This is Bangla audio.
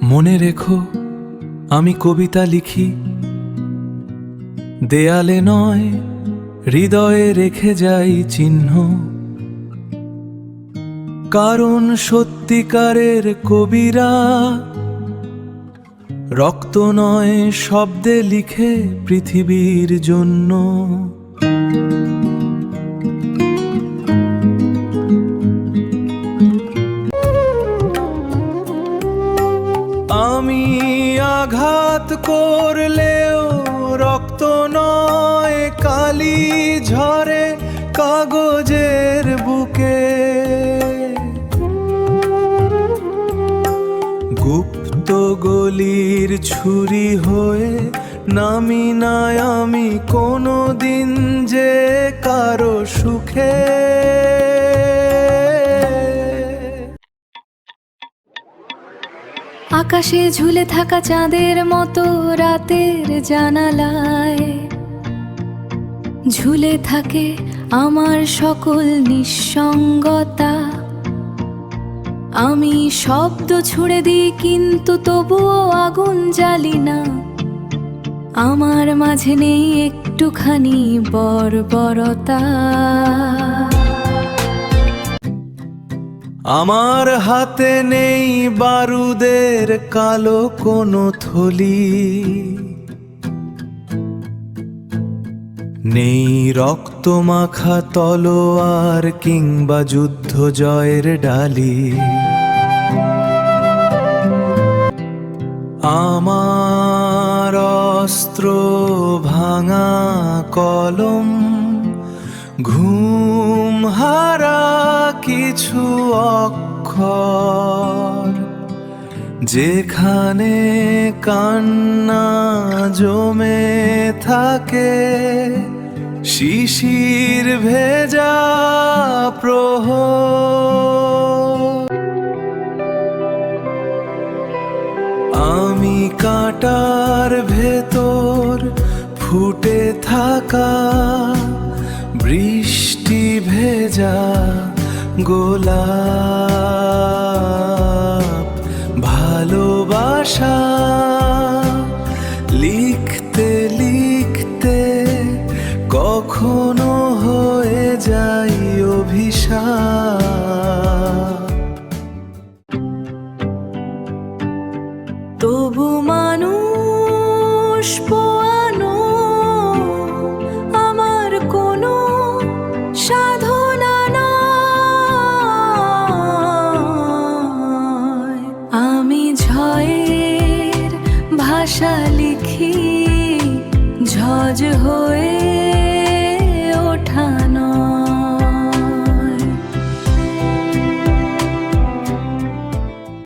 মনে রেখো আমি কবিতা লিখি, দেয়ালে নয় হৃদয়ে রেখে যাই চিহ্ন। কারণ সত্যিকারের কবিরা রক্ত নয় শব্দে লিখে পৃথিবীর জন্য। আমি আঘাত করলেও রক্ত নয় কালি ঝরে কাগজের বুকে। গুপ্ত গলির ছুরি হয়ে নামি না আমি কোনো দিন যে কারো সুখে। আকাশে ঝুলে থাকা চাঁদের মতো রাতের জানালায় ঝুলে থাকে আমার সকল নিঃসঙ্গতা। আমি শব্দ ছুড়ে দিই কিন্তু তবুও আগুন জ্বালি না। আমার মাঝে নেই একটুখানি বর্বরতা। আমার হাতে নেই বারুদের কালো কোনো থলি, নেই রক্ত মাখা তলোয়ার কিংবা যুদ্ধ জয়ের ডালি। আমার অস্ত্র ভাঙা কলম, ঘুম হারা কিছু অক্ষর, যেখানে কান্না জমে থাকে শিশির ভেজা প্রহর। আমি কাঁটার ভেতর ফুটে থাকা বৃষ্টি ভেজা গোলাপ, ভালোবাসা লিখতে লিখতে কখনো হয়ে যাই অভিশাপ। তবু মানুষ পোয়ানো আমার কোনো সাধনা নয়। আমি ঝড়ের ভাষা লিখি ঝড় হয়ে